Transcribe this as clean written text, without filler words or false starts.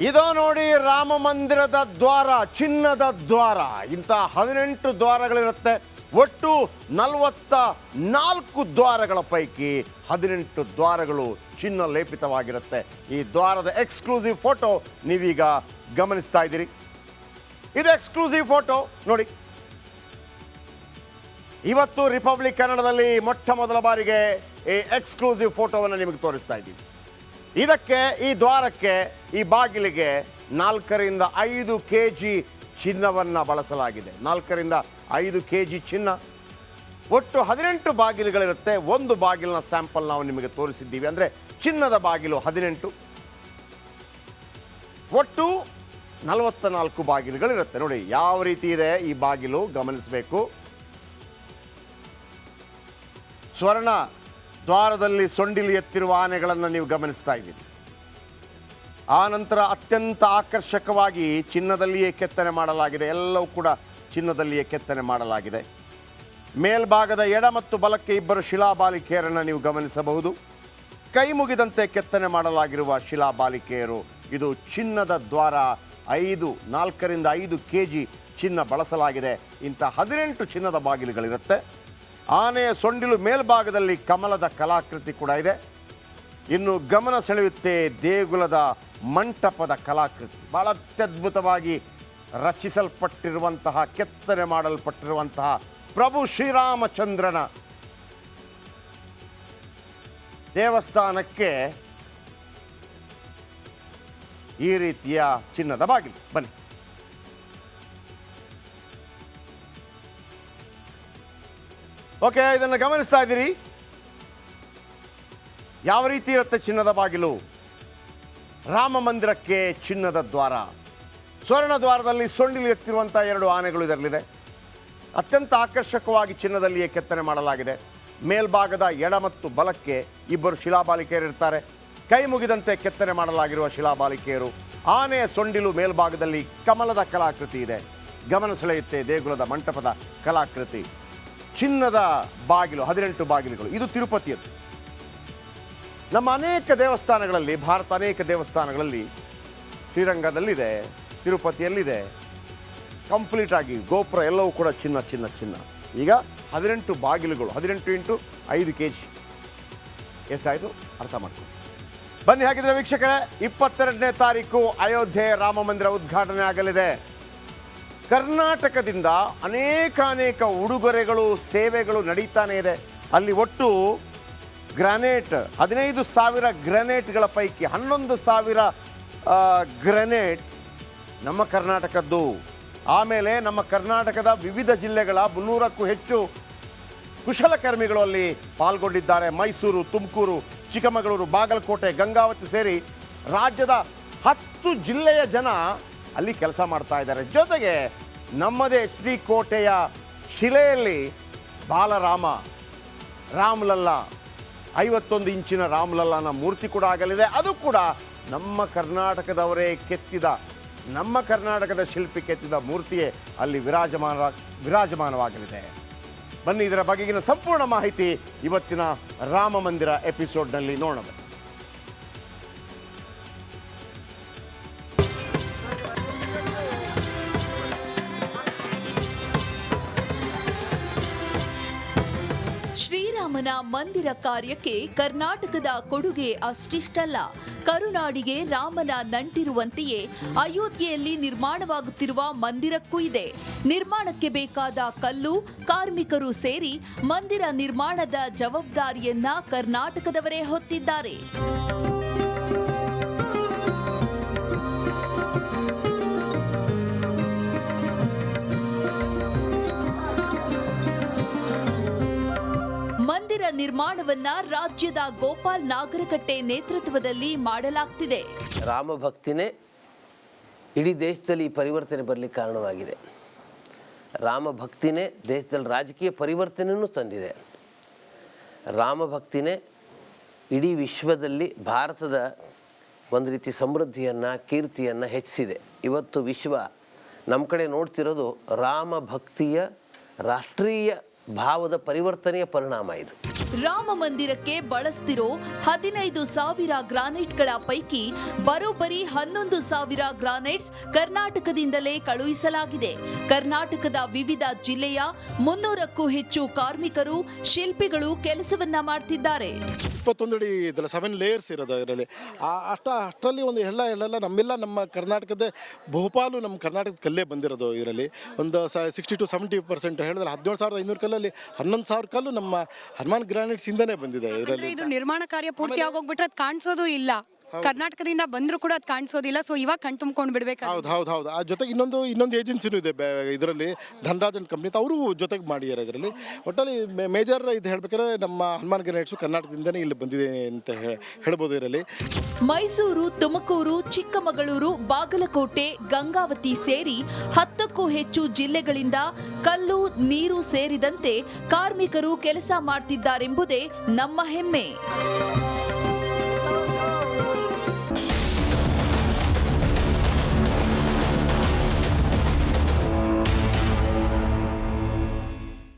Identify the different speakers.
Speaker 1: ಇದು ನೋಡಿ ರಾಮ ಮಂದಿರದ ದ್ವಾರ, ಚಿನ್ನದ ದ್ವಾರ. ಇಂಥ 18 ದ್ವಾರಗಳಿರುತ್ತೆ. ಒಟ್ಟು 44 ದ್ವಾರಗಳ ಪೈಕಿ 18 ದ್ವಾರಗಳು ಚಿನ್ನ ಲೇಪಿತವಾಗಿರುತ್ತೆ. ಈ ದ್ವಾರದ ಎಕ್ಸ್ಕ್ಲೂಸಿವ್ ಫೋಟೋ ನೀವೀಗ ಗಮನಿಸ್ತಾ ಇದ್ದೀರಿ. ಇದು ಎಕ್ಸ್ಕ್ಲೂಸಿವ್ ಫೋಟೋ ನೋಡಿ. ಇವತ್ತು ರಿಪಬ್ಲಿಕ್ ಕನ್ನಡದಲ್ಲಿ ಮೊಟ್ಟ ಮೊದಲ ಬಾರಿಗೆ ಈ ಎಕ್ಸ್ಕ್ಲೂಸಿವ್ ಫೋಟೋವನ್ನು ನಿಮಗೆ ತೋರಿಸ್ತಾ ಇದ್ದೀವಿ. ಇದಕ್ಕೆ, ಈ ದ್ವಾರಕ್ಕೆ, ಈ ಬಾಗಿಲಿಗೆ 4 ರಿಂದ 5 kg ಚಿನ್ನವನ್ನು ಬಳಸಲಾಗಿದೆ. 4 ರಿಂದ 5 kg ಚಿನ್ನ. ಒಟ್ಟು 18 ಬಾಗಿಲುಗಳಿರುತ್ತೆ. ಒಂದು ಬಾಗಿಲಿನ ಸ್ಯಾಂಪಲ್ ನಾವು ನಿಮಗೆ ತೋರಿಸಿದ್ದೀವಿ. ಅಂದರೆ ಚಿನ್ನದ ಬಾಗಿಲು 18, ಒಟ್ಟು 44 ಬಾಗಿಲುಗಳಿರುತ್ತೆ. ನೋಡಿ ಯಾವ ರೀತಿ ಇದೆ ಈ ಬಾಗಿಲು, ಗಮನಿಸಬೇಕು. ಸ್ವರ್ಣ ದ್ವಾರದಲ್ಲಿ ಸೊಂಡಿಲು ಎತ್ತಿರುವ ಆನೆಗಳನ್ನು ನೀವು ಗಮನಿಸ್ತಾ ಇದ್ದೀರಿ. ಆ ನಂತರ ಅತ್ಯಂತ ಆಕರ್ಷಕವಾಗಿ ಚಿನ್ನದಲ್ಲಿಯೇ ಕೆತ್ತನೆ ಮಾಡಲಾಗಿದೆ. ಎಲ್ಲವೂ ಕೂಡ ಚಿನ್ನದಲ್ಲಿಯೇ ಕೆತ್ತನೆ ಮಾಡಲಾಗಿದೆ. ಮೇಲ್ಭಾಗದ ಎಡ ಮತ್ತು ಬಲಕ್ಕೆ 2 ಶಿಲಾಬಾಲಿಕೆಯರನ್ನು ನೀವು ಗಮನಿಸಬಹುದು. ಕೈ ಮುಗಿದಂತೆ ಕೆತ್ತನೆ ಮಾಡಲಾಗಿರುವ ಶಿಲಾಬಾಲಿಕೆಯರು. ಇದು ಚಿನ್ನದ ದ್ವಾರ. 4 ರಿಂದ 5 kg ಚಿನ್ನ ಬಳಸಲಾಗಿದೆ. ಇಂಥ 18 ಚಿನ್ನದ ಬಾಗಿಲುಗಳಿರುತ್ತೆ. ಆನೆಯ ಸೊಂಡಿಲು ಮೇಲ್ಭಾಗದಲ್ಲಿ ಕಮಲದ ಕಲಾಕೃತಿ ಕೂಡ ಇದೆ. ಇನ್ನು ಗಮನ ಸೆಳೆಯುತ್ತೆ ದೇಗುಲದ ಮಂಟಪದ ಕಲಾಕೃತಿ. ಬಹಳ ಅತ್ಯದ್ಭುತವಾಗಿ ರಚಿಸಲ್ಪಟ್ಟಿರುವಂತಹ, ಕೆತ್ತನೆ ಮಾಡಲ್ಪಟ್ಟಿರುವಂತಹ ಪ್ರಭು ಶ್ರೀರಾಮಚಂದ್ರನ ದೇವಸ್ಥಾನಕ್ಕೆ ಈ ರೀತಿಯ ಚಿನ್ನದ ಬಾಗಿಲು. ಬನ್ನಿ. ಓಕೆ, ಇದನ್ನು ಗಮನಿಸ್ತಾ ಇದ್ದೀರಿ. ಯಾವ ರೀತಿ ಇರುತ್ತೆ ಚಿನ್ನದ ಬಾಗಿಲು. ರಾಮ ಮಂದಿರಕ್ಕೆ ಚಿನ್ನದ ದ್ವಾರ. ಸ್ವರ್ಣ ದ್ವಾರದಲ್ಲಿ ಸೊಂಡಿಲು ಎತ್ತಿರುವಂಥ 2 ಆನೆಗಳು ಇದರಲ್ಲಿದೆ. ಅತ್ಯಂತ ಆಕರ್ಷಕವಾಗಿ ಚಿನ್ನದಲ್ಲಿಯೇ ಕೆತ್ತನೆ ಮಾಡಲಾಗಿದೆ. ಮೇಲ್ಭಾಗದ ಎಡ ಮತ್ತು ಬಲಕ್ಕೆ 2 ಶಿಲಾಬಾಲಿಕೆಯರಿರ್ತಾರೆ. ಕೈ ಮುಗಿದಂತೆ ಕೆತ್ತನೆ ಮಾಡಲಾಗಿರುವ ಶಿಲಾಬಾಲಿಕೆಯರು. ಆನೆಯ ಸೊಂಡಿಲು ಮೇಲ್ಭಾಗದಲ್ಲಿ ಕಮಲದ ಕಲಾಕೃತಿ ಇದೆ. ಗಮನ ಸೆಳೆಯುತ್ತೆ ದೇಗುಲದ ಮಂಟಪದ ಕಲಾಕೃತಿ. ಚಿನ್ನದ ಬಾಗಿಲು, 18 ಬಾಗಿಲುಗಳು. ಇದು ತಿರುಪತಿಯದ್ದು. ನಮ್ಮ ಅನೇಕ ದೇವಸ್ಥಾನಗಳಲ್ಲಿ, ಭಾರತ ಅನೇಕ ದೇವಸ್ಥಾನಗಳಲ್ಲಿ, ಶ್ರೀರಂಗದಲ್ಲಿದೆ, ತಿರುಪತಿಯಲ್ಲಿದೆ, ಕಂಪ್ಲೀಟ್ ಆಗಿ ಗೋಪುರ ಎಲ್ಲವೂ ಕೂಡ ಚಿನ್ನ ಚಿನ್ನ ಚಿನ್ನ. ಈಗ 18 ಬಾಗಿಲುಗಳು, 18 × 5 kg. ಎಷ್ಟಾಯಿತು ಅರ್ಥ ಮಾಡ್ಕೊಂಡು ಬನ್ನಿ. ಹಾಗಿದ್ರೆ ವೀಕ್ಷಕರೇ, 22ನೇ ತಾರೀಕು ಅಯೋಧ್ಯೆ ರಾಮ ಮಂದಿರ ಉದ್ಘಾಟನೆ ಆಗಲಿದೆ. ಕರ್ನಾಟಕದಿಂದ ಅನೇಕ ಉಡುಗೊರೆಗಳು, ಸೇವೆಗಳು ನಡೀತಾನೆ ಇದೆ. ಅಲ್ಲಿ ಒಟ್ಟು ಗ್ರಾನೇಟ್ 15,000 ಗ್ರಾನೇಟ್ಗಳ ಪೈಕಿ 11,000 ಗ್ರಾನೇಟ್ ನಮ್ಮ ಕರ್ನಾಟಕದ್ದು. ಆಮೇಲೆ ನಮ್ಮ ಕರ್ನಾಟಕದ ವಿವಿಧ ಜಿಲ್ಲೆಗಳ 300ಕ್ಕೂ ಹೆಚ್ಚು ಕುಶಲಕರ್ಮಿಗಳು ಅಲ್ಲಿ ಪಾಲ್ಗೊಂಡಿದ್ದಾರೆ. ಮೈಸೂರು, ತುಮಕೂರು, ಚಿಕ್ಕಮಗಳೂರು, ಬಾಗಲಕೋಟೆ, ಗಂಗಾವತಿ ಸೇರಿ ರಾಜ್ಯದ 10 ಜಿಲ್ಲೆಯ ಜನ ಅಲ್ಲಿ ಕೆಲಸ ಮಾಡ್ತಾ ಇದ್ದಾರೆ. ಜೊತೆಗೆ ನಮ್ಮದೇ ಶ್ರೀಕೋಟೆಯ ಶಿಲೆಯಲ್ಲಿ ಬಾಲರಾಮ, ರಾಮಲಲ್ಲಾ, 51 ಇಂಚಿನ ರಾಮಲಲ್ಲಾನ ಮೂರ್ತಿ ಕೂಡ ಆಗಲಿದೆ. ಅದು ಕೂಡ ನಮ್ಮ ಕರ್ನಾಟಕದವರೇ ಕೆತ್ತಿದ, ನಮ್ಮ ಕರ್ನಾಟಕದ ಶಿಲ್ಪಿ ಕೆತ್ತಿದ ಮೂರ್ತಿಯೇ ಅಲ್ಲಿ ವಿರಾಜಮಾನವಾಗಲಿದೆ. ಬನ್ನಿ, ಇದರ ಬಗೆಗಿನ ಸಂಪೂರ್ಣ ಮಾಹಿತಿ ಇವತ್ತಿನ ರಾಮ ಮಂದಿರ ಎಪಿಸೋಡ್ನಲ್ಲಿ ನೋಡೋಣ.
Speaker 2: ಶ್ರೀರಾಮನ ಮಂದಿರ ಕಾರ್ಯಕ್ಕೆ ಕರ್ನಾಟಕದ ಕೊಡುಗೆ ಅಷ್ಟಿಷ್ಟಲ್ಲ. ಕರುನಾಡಿಗೆ ರಾಮನ ನಂಟಿರುವಂತೆಯೇ ಅಯೋಧ್ಯೆಯಲ್ಲಿ ನಿರ್ಮಾಣವಾಗುತ್ತಿರುವ ಮಂದಿರಕ್ಕೂ ಇದೆ. ನಿರ್ಮಾಣಕ್ಕೆ ಬೇಕಾದ ಕಲ್ಲು, ಕಾರ್ಮಿಕರು ಸೇರಿ ಮಂದಿರ ನಿರ್ಮಾಣದ ಜವಾಬ್ದಾರಿಯನ್ನ ಕರ್ನಾಟಕದವರೇ ಹೊತ್ತಿದ್ದಾರೆ. ಮಂದಿರ ನಿರ್ಮಾಣವನ್ನ ರಾಜ್ಯದ ಗೋಪಾಲ್ ನಾಗರಕಟ್ಟೆ ನೇತೃತ್ವದಲ್ಲಿ ಮಾಡಲಾಗ್ತಿದೆ.
Speaker 3: ರಾಮ ಭಕ್ತಿನೇ ಇಡೀ ದೇಶದಲ್ಲಿ ಪರಿವರ್ತನೆ ಬರಲಿಕ್ಕೆ ಕಾರಣವಾಗಿದೆ. ರಾಮ ಭಕ್ತಿನೇ ದೇಶದಲ್ಲಿ ರಾಜಕೀಯ ಪರಿವರ್ತನೆಯೂ ತಂದಿದೆ. ರಾಮ ಭಕ್ತಿನೇ ಇಡೀ ವಿಶ್ವದಲ್ಲಿ ಭಾರತದ ಒಂದು ರೀತಿ ಸಮೃದ್ಧಿಯನ್ನು, ಕೀರ್ತಿಯನ್ನು ಹೆಚ್ಚಿಸಿದೆ. ಇವತ್ತು ವಿಶ್ವ ನಮ್ಮ ಕಡೆ ನೋಡ್ತಿರೋದು ರಾಮ ಭಕ್ತಿಯ ರಾಷ್ಟ್ರೀಯ ಭಾವದ ಪರಿವರ್ತನೆಯ ಪರಿಣಾಮ ಇದು.
Speaker 2: ರಾಮ ಮಂದಿರಕ್ಕೆ ಬಳಸ್ತಿರೋ 15,000 ಗ್ರಾನೈಟ್ಗಳ ಪೈಕಿ ಬರೋಬ್ಬರಿ 11,000 ಗ್ರಾನೈಟ್ಸ್ ಕರ್ನಾಟಕದಿಂದಲೇ ಕಳುಹಿಸಲಾಗಿದೆ. ಕರ್ನಾಟಕದ ವಿವಿಧ ಜಿಲ್ಲೆಯ 300ಕ್ಕೂ ಹೆಚ್ಚು ಕಾರ್ಮಿಕರು, ಶಿಲ್ಪಿಗಳು ಕೆಲಸವನ್ನ ಮಾಡ್ತಿದ್ದಾರೆ.
Speaker 4: 21 ಅಡಿ ಇದೆಲ್ಲ 7 ಲೇಯರ್ಸ್ ಇರೋದು ಇದರಲ್ಲಿ. ಅಷ್ಟರಲ್ಲಿ ಒಂದು ನಮ್ಮ ಕರ್ನಾಟಕದ ಬಹುಪಾಲು ನಮ್ಮ ಕರ್ನಾಟಕದ ಕಲ್ಲೇ ಬಂದಿರೋದು. ಇದರಲ್ಲಿ ಒಂದು 60 to 70% ಹೇಳಿದ್ರೆ 17,500 ಕಲ್ಲಲ್ಲಿ 11,000 ಕಲ್ಲು ನಮ್ಮ ಹನುಮಾನ್ ಗ್ರಾನೈಟ್ಸ್ ಇಂದನೇ ಬಂದಿದೆ. ಇದರಲ್ಲಿ
Speaker 5: ಇದು ನಿರ್ಮಾಣ ಕಾರ್ಯ ಪೂರ್ತಿ ಆಗೋಗ್ಬಿಟ್ರೆ ಅದು ಕಾಣಿಸೋದು ಇಲ್ಲ. ಕರ್ನಾಟಕದಿಂದ ಬಂದರೂ ಕೂಡ ಅದು ಕಾಣಿಸೋದಿಲ್ಲ. ಸೊ ಇವಾಗ ಕಣ್ ತುಂಬ್ಕೊಂಡು ಬಿಡಬೇಕು.
Speaker 4: ಹೌದು. ಆ ಜೊತೆಗೆ ಇನ್ನೊಂದು ಏಜೆನ್ಸಿನೂ ಇದೆ ಇದರಲ್ಲಿ, ಧನರಾಜನ್ ಕಂಪ್ನಿ ಅಂತ, ಅವರು ಜೊತೆಗೆ ಮಾಡಿದ್ದಾರೆ ಇದರಲ್ಲಿ. ಒಟ್ಟಲ್ಲಿ ಮೇಜರ್ ಇದು ಹೇಳ್ಬೇಕಾದ್ರೆ ನಮ್ಮ ಹನುಮಾನ್ ಗ್ರಾನೈಟ್ಸು ಕರ್ನಾಟಕದಿಂದನೇ ಇಲ್ಲಿ ಬಂದಿದೆ ಅಂತ ಹೇಳ್ಬೋದು. ಇದರಲ್ಲಿ
Speaker 2: ಮೈಸೂರು, ತುಮಕೂರು, ಚಿಕ್ಕಮಗಳೂರು, ಬಾಗಲಕೋಟೆ, ಗಂಗಾವತಿ ಸೇರಿ 10ಕ್ಕೂ ಹೆಚ್ಚು ಜಿಲ್ಲೆಗಳಿಂದ ಕಲ್ಲು, ನೀರು ಸೇರಿದಂತೆ ಕಾರ್ಮಿಕರು ಕೆಲಸ ಮಾಡ್ತಿದ್ದಾರೆಂಬುದೇ ನಮ್ಮ ಹೆಮ್ಮೆ.